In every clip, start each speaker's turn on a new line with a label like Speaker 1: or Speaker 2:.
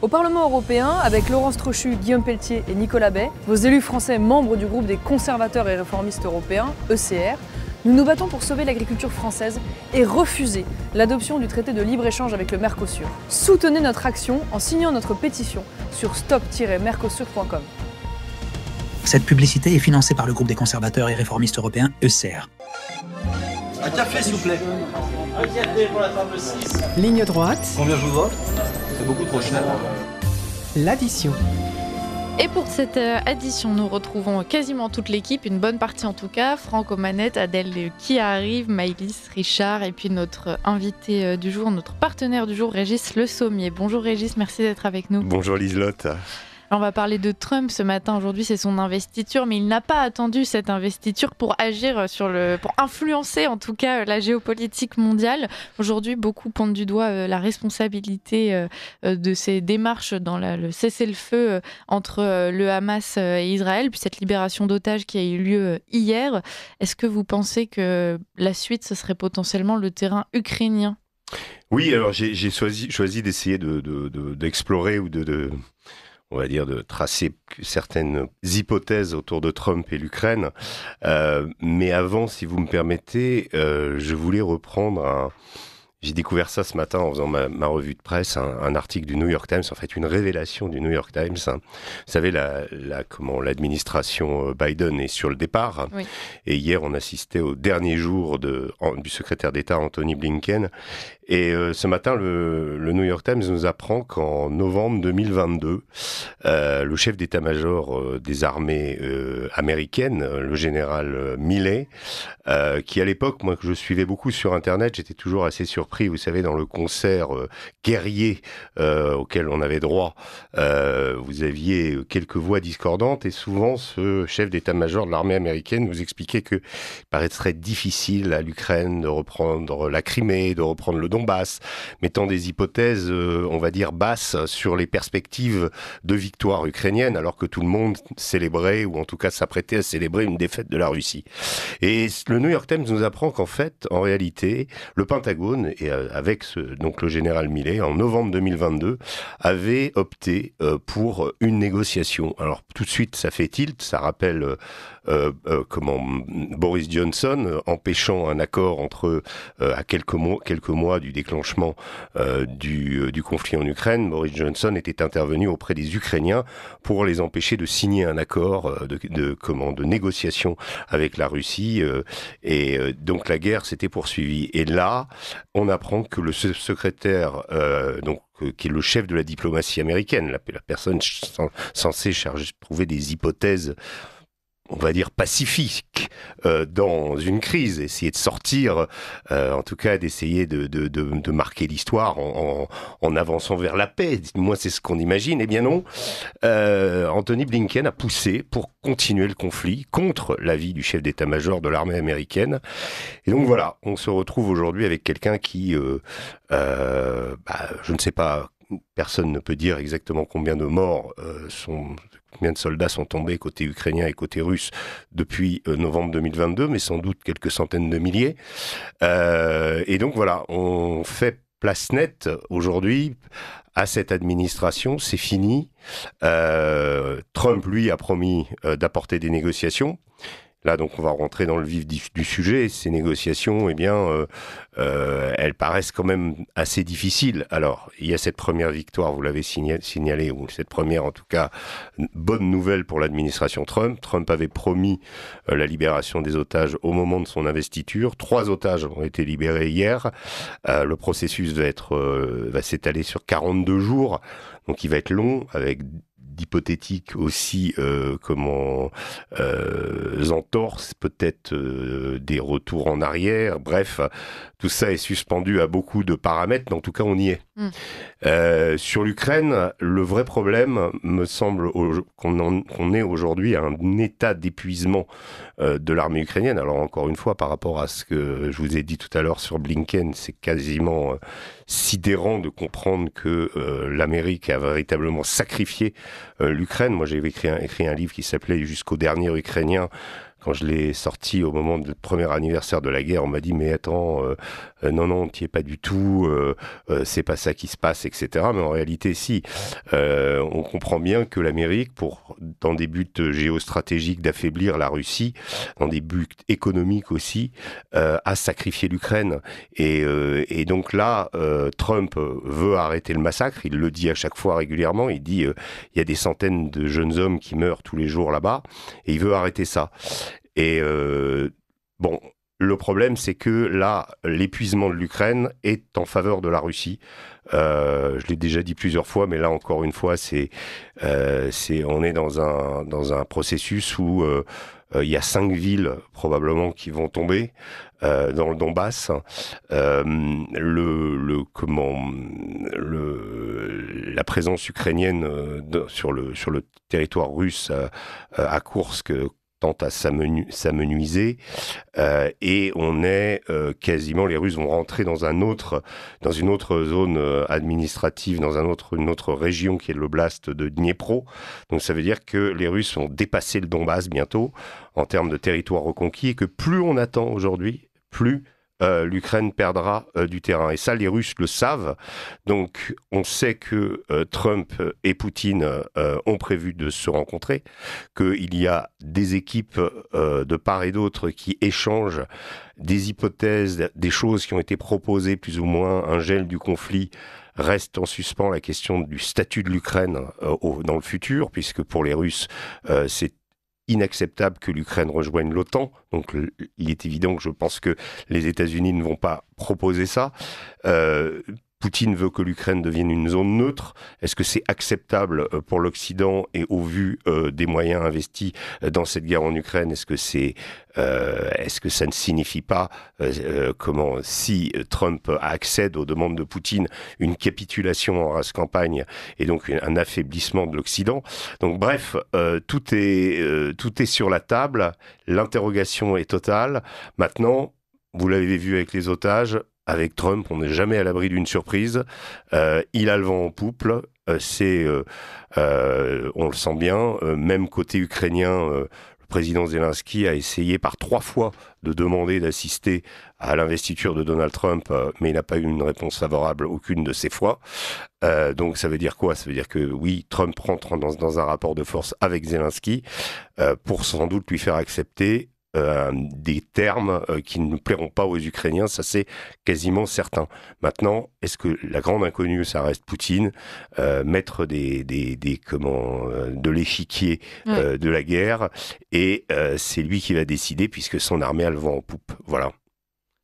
Speaker 1: Au Parlement européen, avec Laurence Trochu, Guillaume Pelletier et Nicolas Bay, vos élus français membres du groupe des conservateurs et réformistes européens, ECR, nous nous battons pour sauver l'agriculture française et refuser l'adoption du traité de libre-échange avec le Mercosur. Soutenez notre action en signant notre pétition sur stop-mercosur.com.
Speaker 2: Cette publicité est financée par le groupe des conservateurs et réformistes européens, ECR.
Speaker 3: Un café, s'il vous plaît.
Speaker 4: Un café pour la table 6.
Speaker 5: Ligne droite.
Speaker 3: Combien je vous vole? C'est beaucoup trop cher.
Speaker 5: L'addition.
Speaker 6: Et pour cette addition, nous retrouvons quasiment toute l'équipe, une bonne partie en tout cas. Franck aux manettes, Adèle qui arrive, Maëlys, Richard et puis notre invité du jour, notre partenaire du jour, Régis Le Sommier. Bonjour Régis, merci d'être avec nous.
Speaker 7: Bonjour Liselotte.
Speaker 6: On va parler de Trump ce matin. Aujourd'hui, c'est son investiture, mais il n'a pas attendu cette investiture pour agir pour influencer en tout cas la géopolitique mondiale. Aujourd'hui, beaucoup pointent du doigt la responsabilité de ces démarches dans le cessez-le-feu entre le Hamas et Israël, puis cette libération d'otages qui a eu lieu hier. Est-ce que vous pensez que la suite, ce serait potentiellement le terrain ukrainien ?
Speaker 7: Oui, alors j'ai choisi d'essayer d'explorer ou on va dire, de tracer certaines hypothèses autour de Trump et l'Ukraine. Mais avant, si vous me permettez, je voulais reprendre J'ai découvert ça ce matin en faisant ma revue de presse, un article du New York Times, en fait une révélation du New York Times. Vous savez, l'administration Biden est sur le départ. Oui. Et hier, on assistait au dernier jour du secrétaire d'État Anthony Blinken. Et ce matin, le New York Times nous apprend qu'en novembre 2022, le chef d'état-major des armées américaines, le général Milley, qui à l'époque, moi que je suivais beaucoup sur Internet, j'étais toujours assez surpris, vous savez, dans le concert guerrier auquel on avait droit, vous aviez quelques voix discordantes et souvent ce chef d'état-major de l'armée américaine nous expliquait qu'il paraîtrait difficile à l'Ukraine de reprendre la Crimée, de reprendre le Donbass, mettant des hypothèses, on va dire, basses sur les perspectives de victoire ukrainienne, alors que tout le monde célébrait, ou en tout cas s'apprêtait à célébrer une défaite de la Russie. Et le New York Times nous apprend qu'en fait, en réalité, le Pentagone, et avec donc le général Milley, en novembre 2022, avait opté pour une négociation. Alors tout de suite, ça fait tilt, ça rappelle Boris Johnson empêchant un accord entre à quelques mois du déclenchement du conflit en Ukraine. Boris Johnson était intervenu auprès des Ukrainiens pour les empêcher de signer un accord de négociation avec la Russie et donc la guerre s'était poursuivie. Et là, on apprend que le secrétaire qui est le chef de la diplomatie américaine, la personne censée trouver des hypothèses, on va dire, pacifique dans une crise, essayer de sortir, en tout cas d'essayer de marquer l'histoire en avançant vers la paix. Moi, c'est ce qu'on imagine. Eh bien non, Anthony Blinken a poussé pour continuer le conflit contre l'avis du chef d'état-major de l'armée américaine. Et donc voilà, on se retrouve aujourd'hui avec quelqu'un qui, je ne sais pas, personne ne peut dire exactement combien de morts combien de soldats sont tombés côté ukrainien et côté russe depuis novembre 2022, mais sans doute quelques centaines de milliers. Et donc voilà, on fait place nette aujourd'hui à cette administration, c'est fini. Trump, lui, a promis d'apporter des négociations. Là, donc, on va rentrer dans le vif du sujet. Ces négociations, eh bien, elles paraissent quand même assez difficiles. Alors, il y a cette première victoire, vous l'avez signalé, ou cette première, en tout cas, bonne nouvelle pour l'administration Trump. Trump avait promis la libération des otages au moment de son investiture. 3 otages ont été libérés hier. Le processus va s'étaler sur 42 jours. Donc, il va être long, avec d'hypothétiques aussi entorses, peut-être des retours en arrière, bref, tout ça est suspendu à beaucoup de paramètres, mais en tout cas on y est. Sur l'Ukraine, le vrai problème me semble qu'on est aujourd'hui à un état d'épuisement de l'armée ukrainienne. Alors encore une fois, par rapport à ce que je vous ai dit tout à l'heure sur Blinken, c'est quasiment sidérant de comprendre que l'Amérique a véritablement sacrifié l'Ukraine. Moi, j'ai écrit un livre qui s'appelait « Jusqu'au dernier Ukrainien », quand je l'ai sorti au moment du premier anniversaire de la guerre, on m'a dit mais attends, non, t'y es pas du tout, c'est pas ça qui se passe, etc. Mais en réalité, si. On comprend bien que l'Amérique, dans des buts géostratégiques d'affaiblir la Russie, dans des buts économiques aussi, a sacrifié l'Ukraine. Et donc là, Trump veut arrêter le massacre. Il le dit à chaque fois régulièrement. Il dit il y a des centaines de jeunes hommes qui meurent tous les jours là-bas, et il veut arrêter ça. Et bon, le problème, c'est que là, l'épuisement de l'Ukraine est en faveur de la Russie. Je l'ai déjà dit plusieurs fois, mais là, encore une fois, on est dans un processus où il y a 5 villes, probablement, qui vont tomber dans le Donbass. La présence ukrainienne sur le territoire russe à Koursk tente à s'amenuiser, et on est quasiment, les Russes vont rentrer dans une autre zone administrative, dans une autre région qui est l'oblast de Dniepro. Donc ça veut dire que les Russes vont dépasser le Donbass bientôt en termes de territoire reconquis, et que plus on attend aujourd'hui, plus l'Ukraine perdra du terrain. Et ça, les Russes le savent. Donc, on sait que Trump et Poutine ont prévu de se rencontrer, qu'il y a des équipes de part et d'autre qui échangent des hypothèses, des choses qui ont été proposées, plus ou moins, un gel du conflit. Reste en suspens la question du statut de l'Ukraine dans le futur, puisque pour les Russes, c'est inacceptable que l'Ukraine rejoigne l'OTAN. Donc il est évident que je pense que les États-Unis ne vont pas proposer ça. Poutine veut que l'Ukraine devienne une zone neutre. Est-ce que c'est acceptable pour l'Occident, et au vu des moyens investis dans cette guerre en Ukraine, est-ce que ça ne signifie pas si Trump accède aux demandes de Poutine, une capitulation en race campagne, et donc un affaiblissement de l'Occident? Donc bref, tout est sur la table. L'interrogation est totale. Maintenant, vous l'avez vu avec les otages. Avec Trump, on n'est jamais à l'abri d'une surprise. Il a le vent en poupe. On le sent bien. Même côté ukrainien, le président Zelensky a essayé par 3 fois de demander d'assister à l'investiture de Donald Trump, mais il n'a pas eu une réponse favorable aucune de ces fois. Donc ça veut dire quoi? Ça veut dire que oui, Trump rentre dans un rapport de force avec Zelensky pour sans doute lui faire accepter des termes qui ne plairont pas aux Ukrainiens, ça c'est quasiment certain. Maintenant, est-ce que la grande inconnue, ça reste Poutine, maître de l'échiquier de la guerre, et c'est lui qui va décider, puisque son armée a le vent en poupe. Voilà.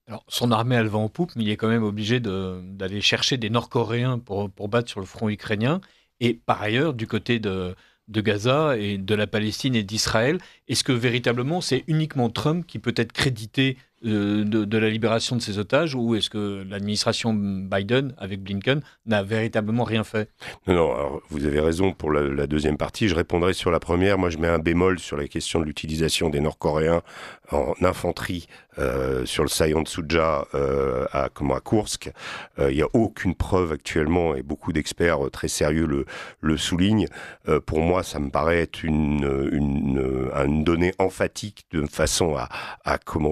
Speaker 8: Alors, son armée a le vent en poupe, mais il est quand même obligé d'aller chercher des Nord-Coréens pour battre sur le front ukrainien. Et par ailleurs, du côté de Gaza et de la Palestine et d'Israël, est-ce que véritablement c'est uniquement Trump qui peut être crédité de la libération de ces otages, ou est-ce que l'administration Biden, avec Blinken, n'a véritablement rien fait?
Speaker 7: Non, alors, vous avez raison pour la deuxième partie. Je répondrai sur la première. Moi, je mets un bémol sur la question de l'utilisation des Nord-Coréens en infanterie sur le saillant de Souja à Koursk. Il n'y a aucune preuve actuellement, et beaucoup d'experts très sérieux le soulignent. Pour moi, ça me paraît être une donnée emphatique, de façon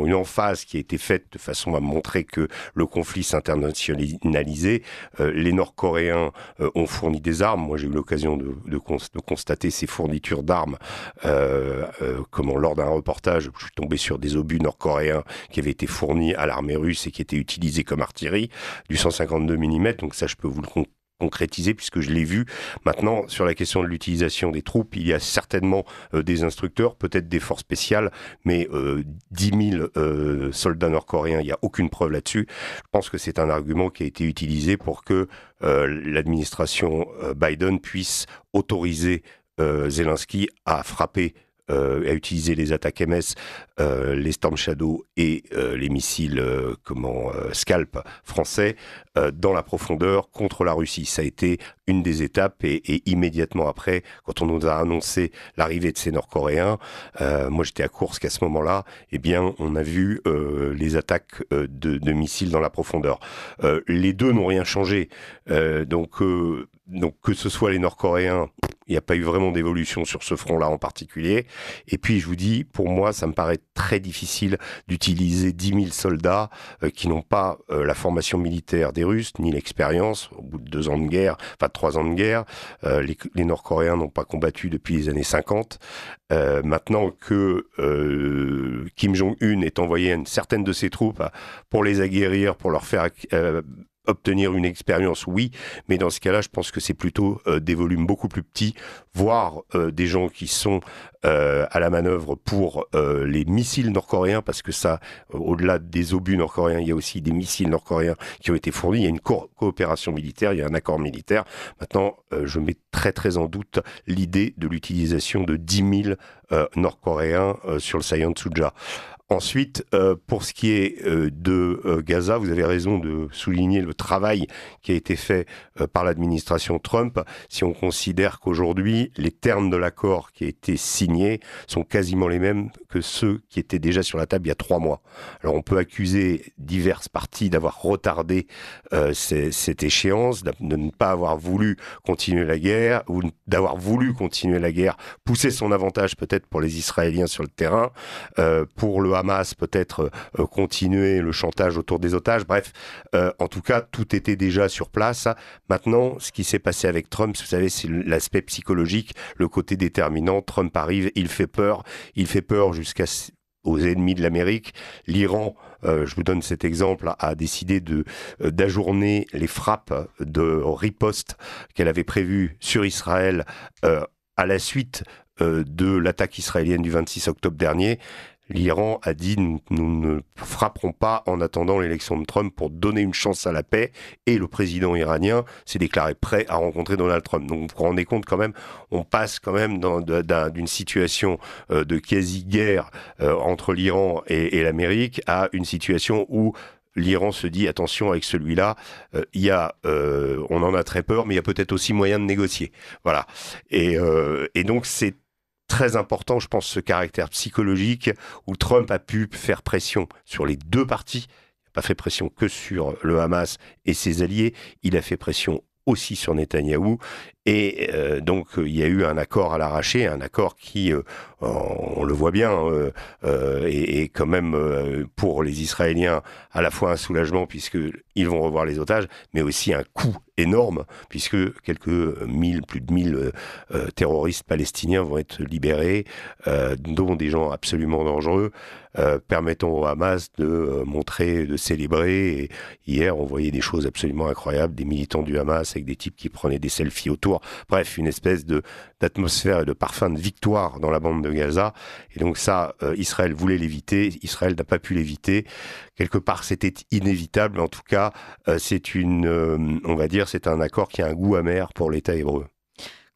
Speaker 7: une emphase qui a été faite de façon à montrer que le conflit s'internationalisait. Les Nord-Coréens ont fourni des armes. Moi, j'ai eu l'occasion de constater ces fournitures d'armes lors d'un reportage. Je suis tombé sur des obus nord-coréens qui avaient été fournis à l'armée russe et qui étaient utilisés comme artillerie, du 152 mm. Donc ça, je peux vous le concrétiser puisque je l'ai vu. Maintenant, sur la question de l'utilisation des troupes, il y a certainement des instructeurs, peut-être des forces spéciales, mais 10 000 soldats nord-coréens, il n'y a aucune preuve là-dessus. Je pense que c'est un argument qui a été utilisé pour que l'administration Biden puisse autoriser Zelensky à frapper, à utiliser les attaques MS, les Storm Shadow et les missiles Scalp français dans la profondeur contre la Russie. Ça a été une des étapes, et immédiatement après, quand on nous a annoncé l'arrivée de ces Nord-Coréens, moi j'étais à Koursk à ce moment-là, eh bien on a vu les attaques de missiles dans la profondeur. Les deux n'ont rien changé, donc que ce soit les Nord-Coréens Il n'y a pas eu vraiment d'évolution sur ce front-là en particulier. Et puis, je vous dis, pour moi, ça me paraît très difficile d'utiliser 10 000 soldats qui n'ont pas la formation militaire des Russes, ni l'expérience, au bout de 2 ans de guerre, enfin 3 ans de guerre. Les Nord-Coréens n'ont pas combattu depuis les années 50. Maintenant que Kim Jong-un est envoyé une certaine de ses troupes pour les aguerrir, pour leur faire obtenir une expérience, oui, mais dans ce cas-là, je pense que c'est plutôt des volumes beaucoup plus petits, voire des gens qui sont à la manœuvre pour les missiles nord-coréens, parce que ça, au-delà des obus nord-coréens, il y a aussi des missiles nord-coréens qui ont été fournis. Il y a une coopération militaire, il y a un accord militaire. Maintenant, je mets très très en doute l'idée de l'utilisation de 10 000 Nord-Coréens sur le Sayan Tsuja. Ensuite, pour ce qui est de Gaza, vous avez raison de souligner le travail qui a été fait par l'administration Trump. Si on considère qu'aujourd'hui, les termes de l'accord qui a été signé sont quasiment les mêmes que ceux qui étaient déjà sur la table il y a 3 mois. Alors on peut accuser diverses parties d'avoir retardé cette échéance, de ne pas avoir voulu continuer la guerre, ou d'avoir voulu continuer la guerre, pousser son avantage peut-être pour les Israéliens sur le terrain, pour le Hamas peut-être continuer le chantage autour des otages. Bref, en tout cas, tout était déjà sur place. Maintenant, ce qui s'est passé avec Trump, vous savez, c'est l'aspect psychologique, le côté déterminant. Trump arrive, il fait peur aux ennemis de l'Amérique. L'Iran, je vous donne cet exemple, a décidé d'ajourner les frappes de riposte qu'elle avait prévues sur Israël à la suite de l'attaque israélienne du 26 octobre dernier. L'Iran a dit nous ne frapperons pas en attendant l'élection de Trump pour donner une chance à la paix, et le président iranien s'est déclaré prêt à rencontrer Donald Trump. Donc vous vous rendez compte quand même, on passe quand même d'une situation de quasi-guerre entre l'Iran et l'Amérique à une situation où l'Iran se dit attention, avec celui-là, on en a très peur, mais il y a peut-être aussi moyen de négocier. Voilà. Et donc c'est très important, je pense, ce caractère psychologique où Trump a pu faire pression sur les 2 parties. Il n'a pas fait pression que sur le Hamas et ses alliés, il a fait pression aussi sur Netanyahou. Et donc, il y a eu un accord à l'arraché, un accord qui, on le voit bien, est quand même pour les Israéliens à la fois un soulagement puisqu'ils vont revoir les otages, mais aussi un coût énorme puisque plus de 1000 terroristes palestiniens vont être libérés, dont des gens absolument dangereux, permettant au Hamas de montrer, de célébrer. Et hier, on voyait des choses absolument incroyables, des militants du Hamas avec des types qui prenaient des selfies autour. Bref, une espèce d'atmosphère et de parfum de victoire dans la bande de Gaza. Et donc ça, Israël voulait l'éviter. Israël n'a pas pu l'éviter. Quelque part, c'était inévitable. En tout cas, c'est un accord qui a un goût amer pour l'État hébreu.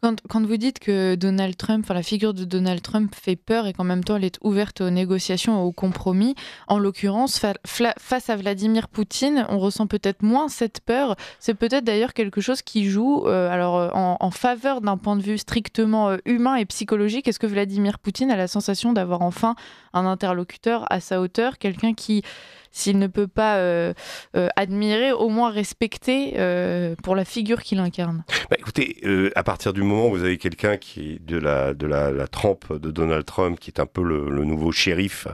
Speaker 6: Quand vous dites que Donald Trump, la figure de Donald Trump fait peur et qu'en même temps elle est ouverte aux négociations, aux compromis, en l'occurrence, face à Vladimir Poutine, on ressent peut-être moins cette peur. C'est peut-être d'ailleurs quelque chose qui joue en faveur d'un point de vue strictement humain et psychologique. Est-ce que Vladimir Poutine a la sensation d'avoir enfin un interlocuteur à sa hauteur, quelqu'un qui, s'il ne peut pas admirer, au moins respecter pour la figure qu'il incarne?
Speaker 7: Écoutez, à partir du moment où vous avez quelqu'un qui est de la trempe de Donald Trump, qui est un peu le nouveau shérif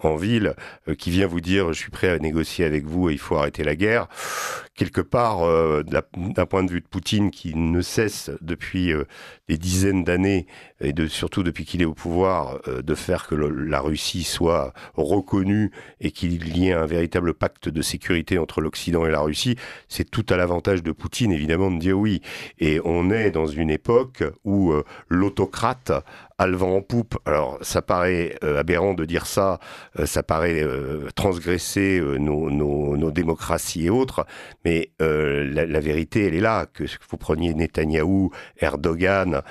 Speaker 7: en ville, qui vient vous dire « je suis prêt à négocier avec vous et il faut arrêter la guerre », quelque part, d'un point de vue de Poutine, qui ne cesse depuis des dizaines d'années, et surtout depuis qu'il est au pouvoir, de faire que la Russie soit reconnue et qu'il y ait un véritable pacte de sécurité entre l'Occident et la Russie, c'est tout à l'avantage de Poutine, évidemment, de dire oui. Et on est dans une époque où l'autocrate a le vent en poupe. Alors, ça paraît aberrant de dire ça, ça paraît transgresser nos démocraties et autres, mais la vérité, elle est là. Que vous preniez Netanyahou, Erdogan,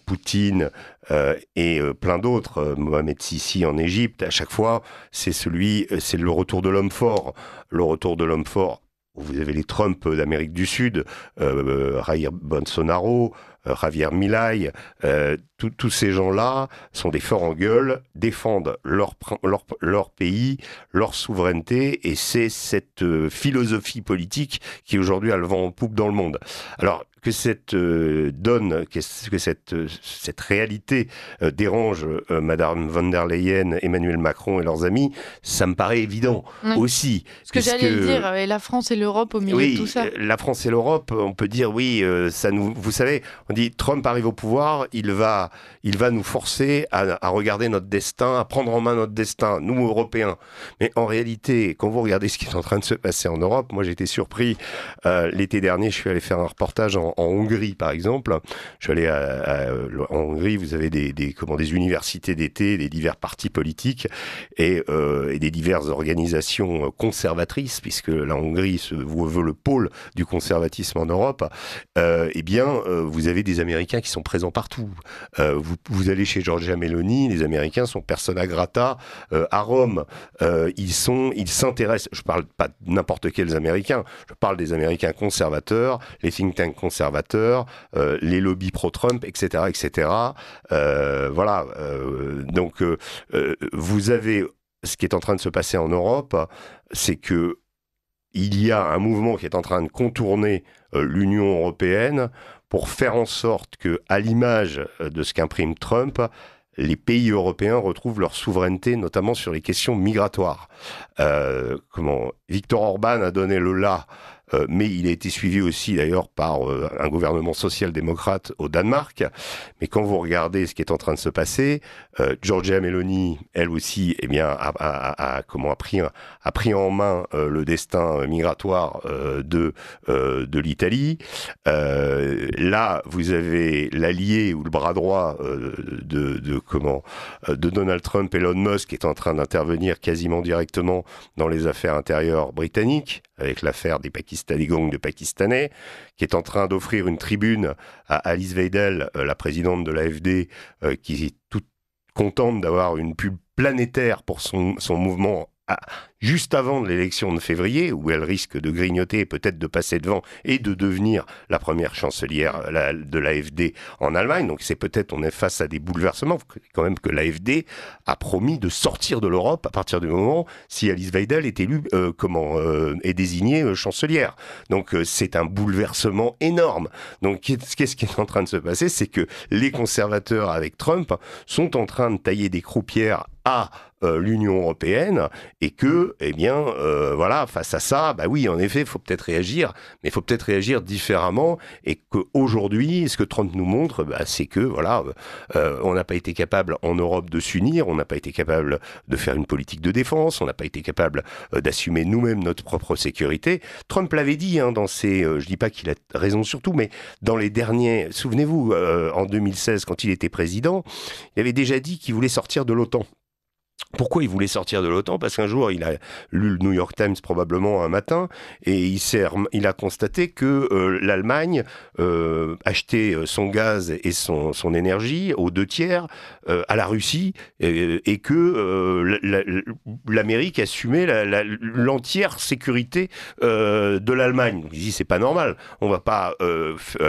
Speaker 7: Poutine et plein d'autres, Mohamed Sissi en Égypte, à chaque fois, c'est le retour de l'homme fort. Le retour de l'homme fort. Vous avez les Trump d'Amérique du Sud, Jair Bolsonaro, Javier Milei, tous ces gens-là sont des forts en gueule, défendent leur pays, leur souveraineté, et c'est cette philosophie politique qui aujourd'hui a le vent en poupe dans le monde. Alors, que cette cette réalité dérange Madame von der Leyen, Emmanuel Macron et leurs amis, ça me paraît évident aussi.
Speaker 6: Ce que j'allais dire, et la France et l'Europe au milieu de tout ça.
Speaker 7: La France et l'Europe, on peut dire vous savez, on dit Trump arrive au pouvoir, il va nous forcer à regarder notre destin, à prendre en main notre destin, nous Européens. Mais en réalité, quand vous regardez ce qui est en train de se passer en Europe, moi j'ai été surpris l'été dernier, je suis allé faire un reportage en Hongrie, par exemple. Je suis allé en Hongrie, vous avez des universités d'été, des divers partis politiques et des diverses organisations conservatrices, puisque la Hongrie veut le pôle du conservatisme en Europe. Vous avez des Américains qui sont présents partout. Vous allez chez Giorgia Meloni, les Américains sont persona grata à Rome. Ils s'intéressent, je parle pas de n'importe quels Américains, je parle des Américains conservateurs, les think tanks conservateurs, les lobbies pro-Trump, etc., etc. Vous avez ce qui est en train de se passer en Europe, c'est que il y a un mouvement qui est en train de contourner l'Union européenne pour faire en sorte que, à l'image de ce qu'imprime Trump, les pays européens retrouvent leur souveraineté, notamment sur les questions migratoires. Viktor Orban a donné le là, mais il a été suivi aussi d'ailleurs par un gouvernement social-démocrate au Danemark. Mais quand vous regardez ce qui est en train de se passer, Giorgia Meloni, elle aussi, a pris en main le destin migratoire de l'Italie. Là, vous avez l'allié ou le bras droit de Donald Trump, Elon Musk, qui est en train d'intervenir quasiment directement dans les affaires intérieures britanniques, avec l'affaire des gangs de Pakistanais, qui est en train d'offrir une tribune à Alice Weidel, la présidente de l'AfD, qui est toute contente d'avoir une pub planétaire pour son mouvement juste avant l'élection de février, où elle risque de grignoter et peut-être de passer devant et de devenir la première chancelière de l'AfD en Allemagne. Donc on est face à des bouleversements. Quand même que l'AfD a promis de sortir de l'Europe à partir du moment si Alice Weidel est élue, est désignée chancelière. Donc c'est un bouleversement énorme. Donc qu'est-ce qui est en train de se passer? C'est que les conservateurs avec Trump sont en train de tailler des croupières à l'Union européenne, et que, face à ça, en effet, il faut peut-être réagir, mais il faut peut-être réagir différemment, et qu'aujourd'hui, ce que Trump nous montre, c'est que, on n'a pas été capable en Europe de s'unir, on n'a pas été capable de faire une politique de défense, on n'a pas été capable d'assumer nous-mêmes notre propre sécurité. Trump l'avait dit dans je dis pas qu'il a raison sur tout, mais dans les derniers, souvenez-vous, en 2016, quand il était président, il avait déjà dit qu'il voulait sortir de l'OTAN. Pourquoi il voulait sortir de l'OTAN? Parce qu'un jour, il a lu le New York Times probablement un matin, et il a constaté que l'Allemagne achetait son gaz et son énergie aux 2/3 à la Russie, et que l'Amérique assumait l'entière sécurité de l'Allemagne. Donc, il dit, c'est pas normal. On va pas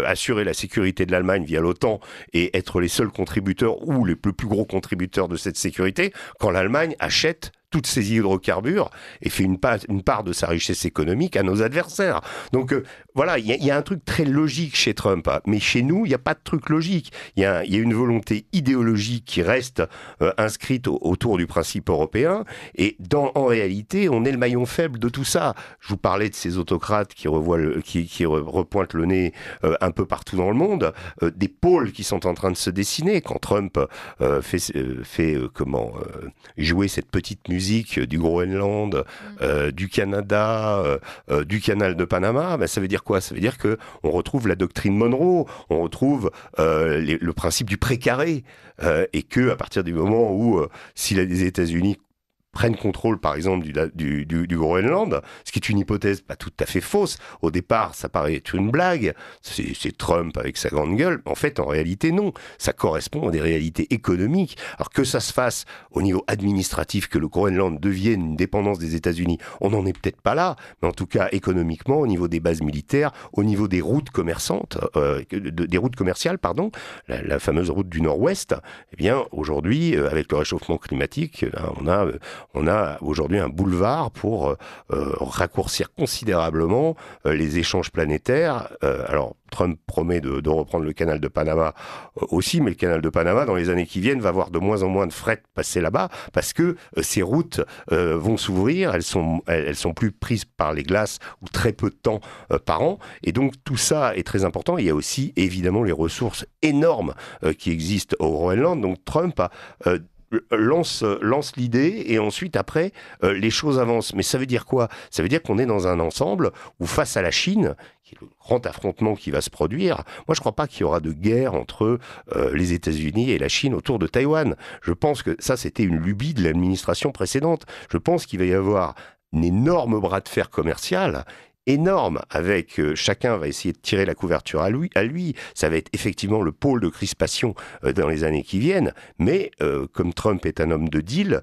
Speaker 7: assurer la sécurité de l'Allemagne via l'OTAN et être les seuls contributeurs ou les plus gros contributeurs de cette sécurité quand l'Allemagne achète toutes ces hydrocarbures et fait une part de sa richesse économique à nos adversaires. Donc il y a un truc très logique chez Trump, mais chez nous, il n'y a pas de truc logique. Il y a une volonté idéologique qui reste inscrite autour du principe européen, et en réalité, on est le maillon faible de tout ça. Je vous parlais de ces autocrates qui repointent le nez un peu partout dans le monde, des pôles qui sont en train de se dessiner. Quand Trump fait jouer cette petite musique du Groenland, du Canada, du canal de Panama, ça veut dire quoi? Ça veut dire que on retrouve la doctrine Monroe, on retrouve le principe du précaré, et que à partir du moment où si les États-Unis prennent contrôle, par exemple, du Groenland, ce qui est une hypothèse pas tout à fait fausse. Au départ, ça paraît être une blague, c'est Trump avec sa grande gueule. En fait, en réalité, non. Ça correspond à des réalités économiques. Alors que ça se fasse au niveau administratif, que le Groenland devienne une dépendance des États-Unis, on n'en est peut-être pas là, mais en tout cas, économiquement, au niveau des bases militaires, au niveau des routes commerçantes, des routes commerciales, pardon, la fameuse route du Nord-Ouest, eh bien, aujourd'hui, avec le réchauffement climatique, là, on a aujourd'hui un boulevard pour raccourcir considérablement les échanges planétaires. Alors, Trump promet de reprendre le canal de Panama aussi, mais le canal de Panama, dans les années qui viennent, va voir de moins en moins de fret passer là-bas, parce que ces routes vont s'ouvrir, elles sont plus prises par les glaces, ou très peu de temps par an, et donc tout ça est très important. Il y a aussi, évidemment, les ressources énormes qui existent au Groenland. Donc Trump lance l'idée, et ensuite, après, les choses avancent. Mais ça veut dire quoi ? Ça veut dire qu'on est dans un ensemble où, face à la Chine, qui est le grand affrontement qui va se produire, moi je ne crois pas qu'il y aura de guerre entre les États-Unis et la Chine autour de Taïwan. Je pense que ça, c'était une lubie de l'administration précédente. Je pense qu'il va y avoir un énorme bras de fer commercial, énorme, avec chacun va essayer de tirer la couverture à lui. Ça va être effectivement le pôle de crispation dans les années qui viennent, mais comme Trump est un homme de deal,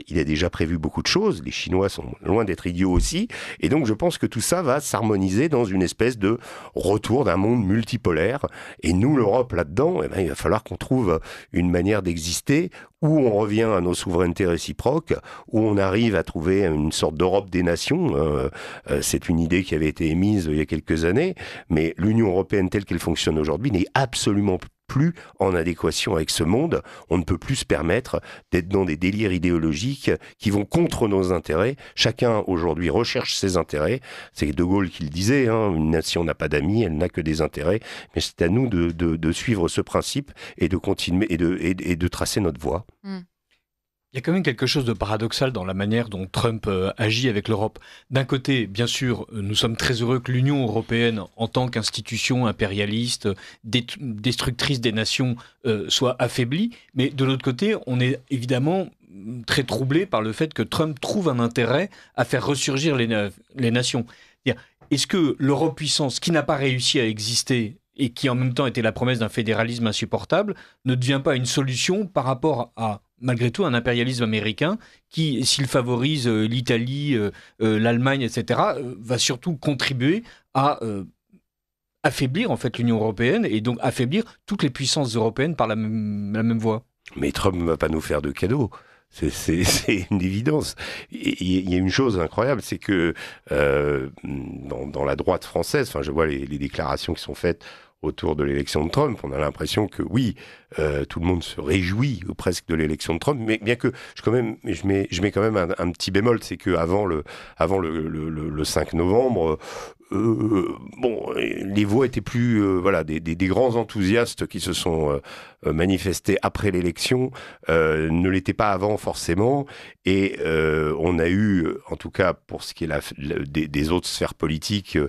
Speaker 7: il a déjà prévu beaucoup de choses. Les Chinois sont loin d'être idiots aussi, et donc je pense que tout ça va s'harmoniser dans une espèce de retour d'un monde multipolaire. Et nous, l'Europe, là-dedans, eh ben, il va falloir qu'on trouve une manière d'exister où on revient à nos souverainetés réciproques, où on arrive à trouver une sorte d'Europe des nations. C'est une idée qui avait été émise il y a quelques années, mais l'Union européenne telle qu'elle fonctionne aujourd'hui n'est absolument plus en adéquation avec ce monde. On ne peut plus se permettre d'être dans des délires idéologiques qui vont contre nos intérêts. Chacun aujourd'hui recherche ses intérêts. C'est De Gaulle qui le disait, hein, une nation n'a pas d'amis, elle n'a que des intérêts. Mais c'est à nous de suivre ce principe et de continuer et de tracer notre voie.
Speaker 8: Il y a quand même quelque chose de paradoxal dans la manière dont Trump agit avec l'Europe. D'un côté, bien sûr, nous sommes très heureux que l'Union européenne, en tant qu'institution impérialiste, destructrice des nations, soit affaiblie. Mais de l'autre côté, on est évidemment très troublé par le fait que Trump trouve un intérêt à faire ressurgir les nations. Est-ce que l'Europe puissance, qui n'a pas réussi à exister et qui en même temps était la promesse d'un fédéralisme insupportable, ne devient pas une solution par rapport à, malgré tout, un impérialisme américain qui, s'il favorise l'Italie, l'Allemagne, etc., va surtout contribuer à affaiblir en fait l'Union européenne et donc affaiblir toutes les puissances européennes par la même voie.
Speaker 7: Mais Trump ne va pas nous faire de cadeaux. C'est une évidence. Il y a une chose incroyable, c'est que dans la droite française, enfin, je vois les déclarations qui sont faites autour de l'élection de Trump, on a l'impression que oui, tout le monde se réjouit ou presque de l'élection de Trump, mais bien que je mets quand même un petit bémol, c'est que avant le 5 novembre, les voix étaient plus des grands enthousiastes qui se sont manifestés après l'élection ne l'étaient pas avant forcément, et on a eu, en tout cas pour ce qui est des autres sphères politiques,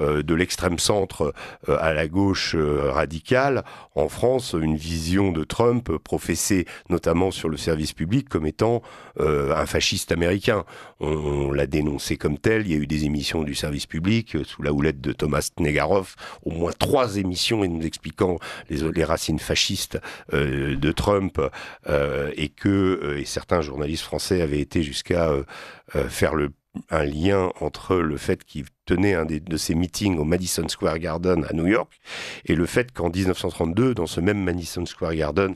Speaker 7: de l'extrême centre à la gauche radicale en France, une vision de Trump professée notamment sur le service public comme étant un fasciste américain. On l'a dénoncé comme tel. Il y a eu des émissions du service public sous la houlette de Thomas Negaroff, au moins 3 émissions nous expliquant les racines fascistes de Trump, et certains journalistes français avaient été jusqu'à faire un lien entre le fait qu'il tenait un de ses meetings au Madison Square Garden à New York et le fait qu'en 1932, dans ce même Madison Square Garden,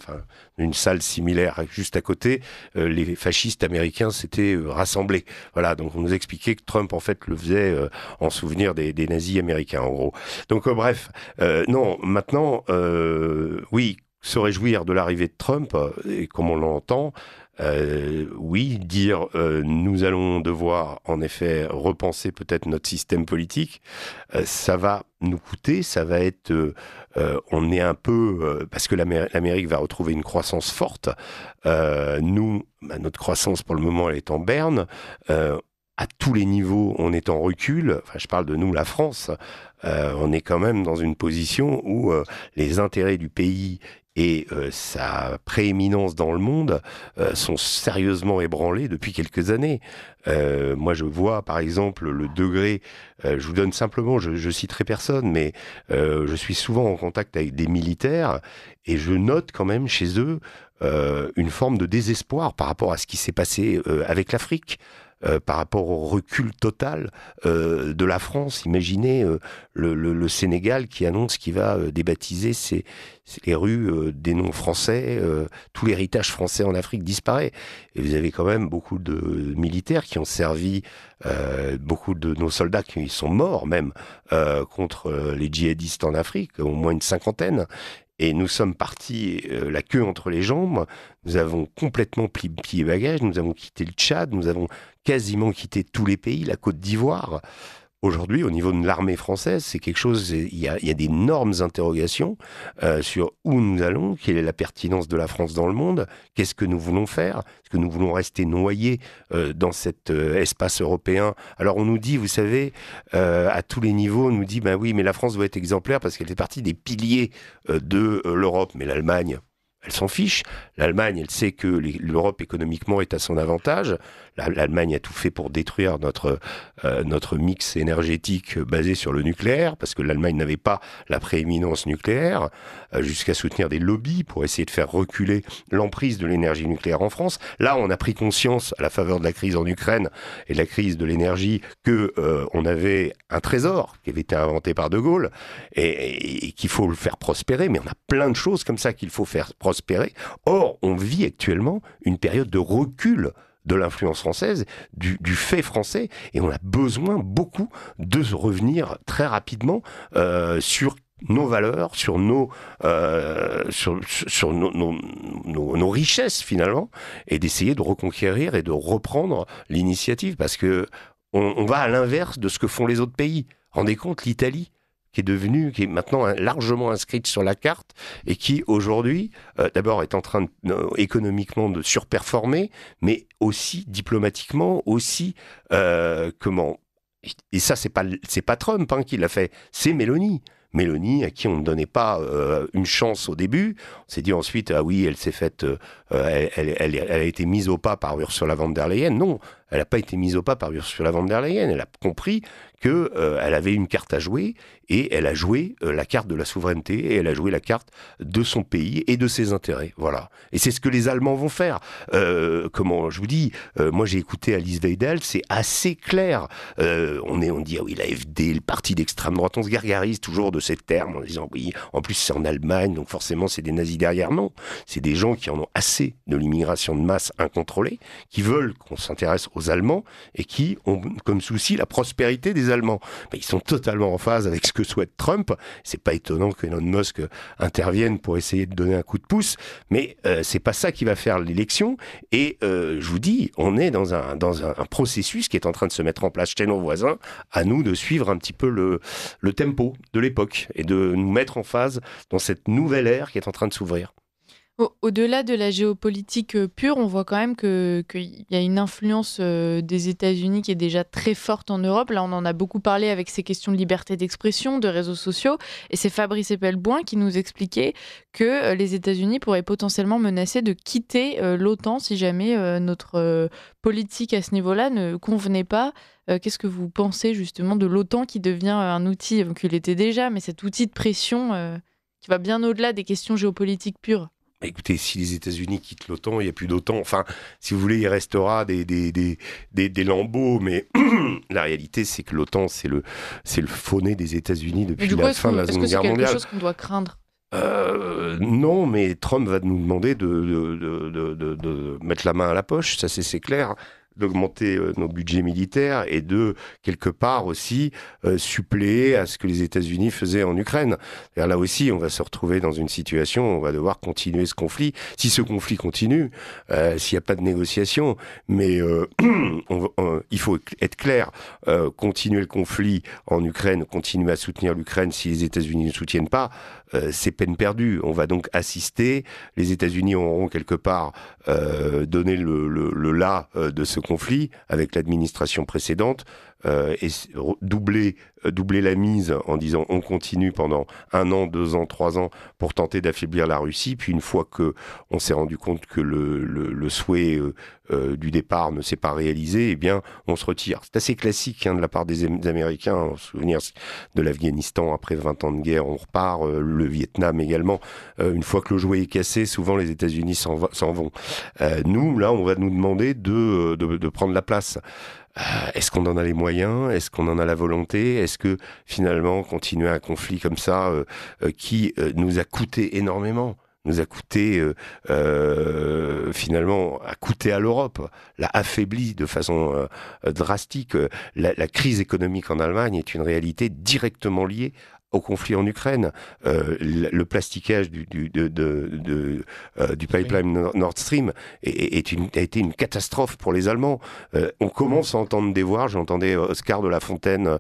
Speaker 7: une salle similaire juste à côté, les fascistes américains s'étaient rassemblés. Voilà, donc on nous expliquait que Trump en fait le faisait en souvenir des nazis américains en gros. Donc bref, non, maintenant, oui, se réjouir de l'arrivée de Trump, et comme on l'entend, oui, dire nous allons devoir en effet repenser peut-être notre système politique, ça va nous coûter, ça va être, on est un peu, parce que l'Amérique va retrouver une croissance forte, nous, notre croissance pour le moment elle est en berne, à tous les niveaux on est en recul, enfin je parle de nous, la France, on est quand même dans une position où les intérêts du pays et sa prééminence dans le monde sont sérieusement ébranlées depuis quelques années. Moi, je vois, par exemple, le degré, je vous donne simplement, je citerai personne, mais je suis souvent en contact avec des militaires, et je note quand même chez eux une forme de désespoir par rapport à ce qui s'est passé avec l'Afrique. Par rapport au recul total de la France. Imaginez le Sénégal qui annonce qu'il va débaptiser les rues des noms français, tout l'héritage français en Afrique disparaît. Et vous avez quand même beaucoup de militaires qui ont servi, beaucoup de nos soldats qui sont morts même contre les djihadistes en Afrique, au moins une 50aine. Et nous sommes partis la queue entre les jambes, nous avons complètement plié bagages, nous avons quitté le Tchad, nous avons quasiment quitté tous les pays, la Côte d'Ivoire. Aujourd'hui, au niveau de l'armée française, c'est quelque chose, il y a d'énormes interrogations sur où nous allons, quelle est la pertinence de la France dans le monde, qu'est-ce que nous voulons faire, est-ce que nous voulons rester noyés dans cet espace européen. Alors on nous dit, vous savez, à tous les niveaux, on nous dit, ben oui, mais la France doit être exemplaire parce qu'elle fait partie des piliers de l'Europe, mais l'Allemagne, elle s'en fiche. L'Allemagne, elle sait que l'Europe économiquement est à son avantage. L'Allemagne a tout fait pour détruire notre mix énergétique basé sur le nucléaire, parce que l'Allemagne n'avait pas la prééminence nucléaire, jusqu'à soutenir des lobbies pour essayer de faire reculer l'emprise de l'énergie nucléaire en France. Là, on a pris conscience, à la faveur de la crise en Ukraine et de la crise de l'énergie, que on avait un trésor qui avait été inventé par De Gaulle et qu'il faut le faire prospérer, mais on a plein de choses comme ça qu'il faut faire prospérer. Or, on vit actuellement une période de recul de l'influence française, du fait français, et on a besoin beaucoup de revenir très rapidement sur nos valeurs, sur nos richesses finalement, et d'essayer de reconquérir et de reprendre l'initiative, parce que on va à l'inverse de ce que font les autres pays. Rendez compte, l'Italie, qui est maintenant largement inscrite sur la carte et qui, aujourd'hui, d'abord est en train économiquement de surperformer, mais aussi diplomatiquement, aussi, et ça, c'est pas Trump qui l'a fait, c'est Mélanie. Mélanie, à qui on ne donnait pas une chance au début. On s'est dit ensuite, ah oui, elle s'est faite, elle a été mise au pas par Ursula von der Leyen. Non, elle n'a pas été mise au pas par Ursula von der Leyen. Elle a compris qu'elle avait une carte à jouer, et elle a joué la carte de la souveraineté, et elle a joué la carte de son pays et de ses intérêts. Voilà. Et c'est ce que les Allemands vont faire. Je vous dis, moi j'ai écouté Alice Weidel, c'est assez clair. On dit, ah oui, l'AfD, le parti d'extrême droite, on se gargarise toujours de ces termes en disant, oui, en plus c'est en Allemagne, donc forcément c'est des nazis derrière. Non, c'est des gens qui en ont assez de l'immigration de masse incontrôlée, qui veulent qu'on s'intéresse aux Allemands et qui ont comme souci la prospérité des Allemands. Mais ils sont totalement en phase avec ce que souhaite Trump. C'est pas étonnant que Elon Musk intervienne pour essayer de donner un coup de pouce, mais c'est pas ça qui va faire l'élection. Et je vous dis, on est dans un processus qui est en train de se mettre en place chez nos voisins. À nous de suivre un petit peu le tempo de l'époque et de nous mettre en phase dans cette nouvelle ère qui est en train de s'ouvrir.
Speaker 6: Au-delà de la géopolitique pure, on voit quand même qu'il y a une influence des États-Unis qui est déjà très forte en Europe. Là, on en a beaucoup parlé avec ces questions de liberté d'expression, de réseaux sociaux. Et c'est Fabrice Epelboin qui nous expliquait que les États-Unis pourraient potentiellement menacer de quitter l'OTAN si jamais notre politique à ce niveau-là ne convenait pas. Qu'est-ce que vous pensez justement de l'OTAN qui devient un outil, qu'il était déjà, mais cet outil de pression qui va bien au-delà des questions géopolitiques pures?
Speaker 7: Écoutez, si les États-Unis quittent l'OTAN, il n'y a plus d'OTAN. Enfin, si vous voulez, il restera des lambeaux, mais la réalité, c'est que l'OTAN, c'est le faux-nez des États-Unis depuis la fin de la Seconde Guerre mondiale.
Speaker 6: Est-ce que c'est quelque chose qu'on doit craindre ?
Speaker 7: Non, mais Trump va nous demander de mettre la main à la poche, ça c'est clair, d'augmenter nos budgets militaires et de, quelque part aussi, suppléer à ce que les États-Unis faisaient en Ukraine. Et là aussi, on va se retrouver dans une situation où on va devoir continuer ce conflit. Si ce conflit continue, s'il n'y a pas de négociation, mais il faut être clair, continuer le conflit en Ukraine, continuer à soutenir l'Ukraine si les États-Unis ne soutiennent pas, c'est peine perdue. On va donc assister, les États-Unis auront quelque part donné le là de ce conflit avec l'administration précédente. doubler la mise en disant on continue pendant 1 an, 2 ans, 3 ans pour tenter d'affaiblir la Russie. Puis une fois que on s'est rendu compte que le souhait du départ ne s'est pas réalisé, eh bien on se retire. C'est assez classique de la part des Américains. En souvenir de l'Afghanistan après 20 ans de guerre, on repart. Le Vietnam également. Une fois que le jouet est cassé, souvent les États-Unis s'en vont. Nous, là, on va nous demander de prendre la place. Est-ce qu'on en a les moyens? Est-ce qu'on en a la volonté? Est-ce que finalement continuer un conflit comme ça qui nous a coûté énormément, nous a coûté finalement a coûté à l'Europe, l'a affaibli de façon drastique. La crise économique en Allemagne est une réalité directement liée au conflit en Ukraine. Le plasticage du pipeline Nord Stream a été une catastrophe pour les Allemands. On commence à entendre des voix. J'entendais Oscar de la Fontaine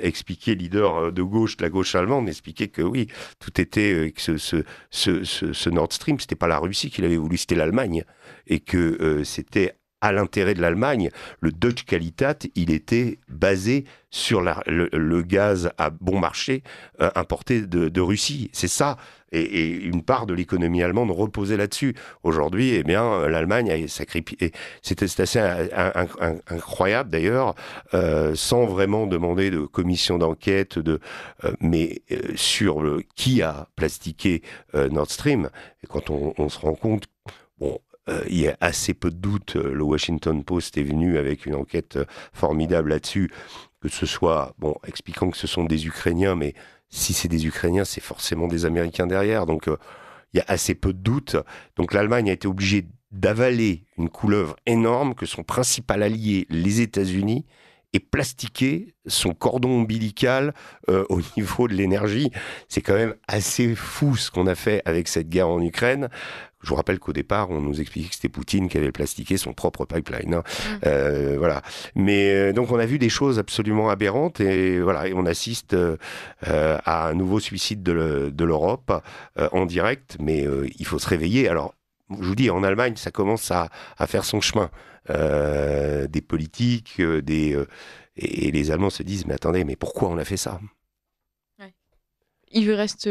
Speaker 7: expliquer, leader de la gauche allemande, expliquer que oui, tout était que ce Nord Stream, c'était pas la Russie qui l'avait voulu, c'était l'Allemagne, et que c'était à l'intérêt de l'Allemagne. Le Deutsche Qualität, il était basé sur le gaz à bon marché importé de Russie. C'est ça. Et une part de l'économie allemande reposait là-dessus. Aujourd'hui, eh bien, l'Allemagne a sacrifié. C'est assez incroyable d'ailleurs, sans vraiment demander de commission d'enquête, mais sur qui a plastiqué Nord Stream. Et quand on se rend compte, bon. Il y a assez peu de doutes, le Washington Post est venu avec une enquête formidable là-dessus, que ce soit, expliquant que ce sont des Ukrainiens, mais si c'est des Ukrainiens, c'est forcément des Américains derrière, donc il y a assez peu de doutes. Donc l'Allemagne a été obligée d'avaler une couleuvre énorme que son principal allié, les États-Unis, et plastiquer son cordon ombilical au niveau de l'énergie. C'est quand même assez fou ce qu'on a fait avec cette guerre en Ukraine. Je vous rappelle qu'au départ, on nous expliquait que c'était Poutine qui avait plastiqué son propre pipeline. Voilà. Mais donc on a vu des choses absolument aberrantes et voilà, et on assiste à un nouveau suicide de l'Europe en direct. Mais il faut se réveiller. Alors, je vous dis, en Allemagne, ça commence à faire son chemin. Des politiques, et les Allemands se disent mais attendez, mais pourquoi on a fait ça?
Speaker 6: Il vous reste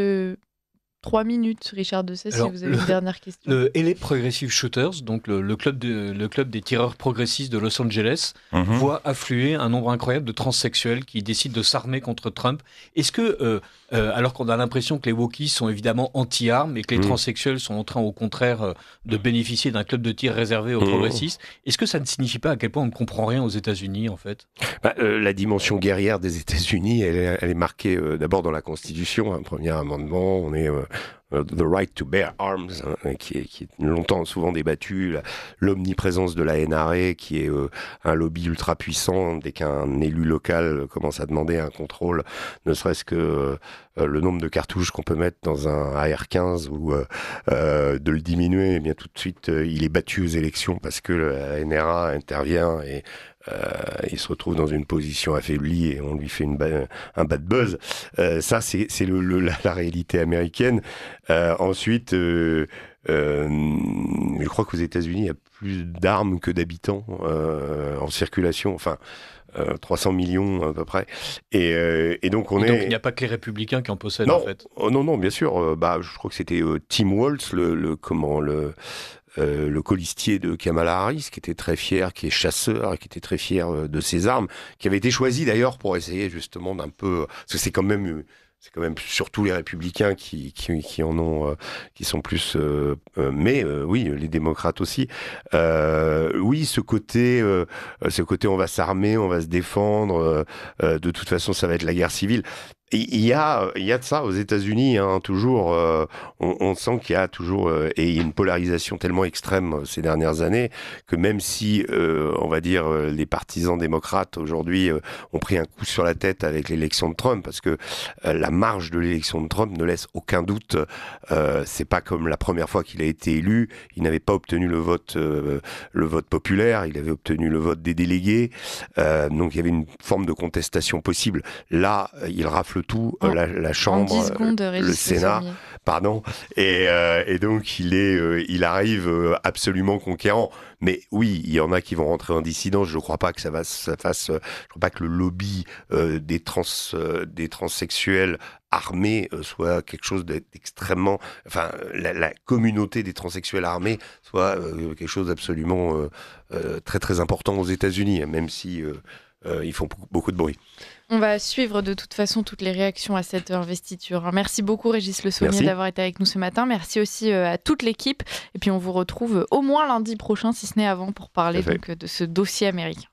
Speaker 6: 3 minutes, Richard Dessay, si vous avez une dernière question.
Speaker 8: Le LA Progressive Shooters, donc le club des tireurs progressistes de Los Angeles, voit affluer un nombre incroyable de transsexuels qui décident de s'armer contre Trump. Est-ce que, alors qu'on a l'impression que les wokistes sont évidemment anti-armes et que les transsexuels sont en train au contraire de bénéficier d'un club de tir réservé aux progressistes, est-ce que ça ne signifie pas à quel point on ne comprend rien aux États-Unis en fait?
Speaker 7: La dimension guerrière des États-Unis, elle est marquée d'abord dans la Constitution, premier amendement, on est The Right to Bear Arms, qui est longtemps souvent débattu, l'omniprésence de la NRA, qui est un lobby ultra puissant. Dès qu'un élu local commence à demander un contrôle, ne serait-ce que le nombre de cartouches qu'on peut mettre dans un AR-15 ou de le diminuer, eh bien tout de suite il est battu aux élections parce que la NRA intervient et il se retrouve dans une position affaiblie et on lui fait un bad buzz. Ça, c'est la réalité américaine. Ensuite, je crois qu'aux États-Unis, il y a plus d'armes que d'habitants en circulation. Enfin, 300 millions à peu près. Et donc
Speaker 8: donc il n'y a pas que les républicains qui en possèdent en fait.
Speaker 7: Non, bien sûr. Je crois que c'était Tim Walz, le colistier de Kamala Harris, qui était très fier, qui est chasseur, qui était très fier de ses armes, qui avait été choisi d'ailleurs pour essayer justement d'un peu... Parce que c'est quand même surtout les républicains qui en ont, qui sont plus... mais oui, les démocrates aussi. Oui, ce côté on va s'armer, on va se défendre, de toute façon ça va être la guerre civile. Il y a de ça aux États-Unis, toujours. On sent qu'il y a toujours et il y a une polarisation tellement extrême ces dernières années que même si, on va dire, les partisans démocrates aujourd'hui ont pris un coup sur la tête avec l'élection de Trump, parce que la marge de l'élection de Trump ne laisse aucun doute. C'est pas comme la première fois qu'il a été élu, il n'avait pas obtenu le vote populaire, il avait obtenu le vote des délégués, donc il y avait une forme de contestation possible. Là, il rafle tout, la Chambre,
Speaker 6: secondes,
Speaker 7: le Sénat. Pardon. Et donc, il arrive absolument conquérant. Mais oui, il y en a qui vont rentrer en dissidence. Je ne crois pas que je crois pas que le lobby des transsexuels armés soit quelque chose d'extrêmement... Enfin, la communauté des transsexuels armés soit quelque chose d'absolument très très important aux États-Unis, même si ils font beaucoup de bruit.
Speaker 6: On va suivre de toute façon toutes les réactions à cette investiture. Merci beaucoup Régis Le Sommier d'avoir été avec nous ce matin. Merci aussi à toute l'équipe. Et puis on vous retrouve au moins lundi prochain, si ce n'est avant, pour parler donc de ce dossier américain.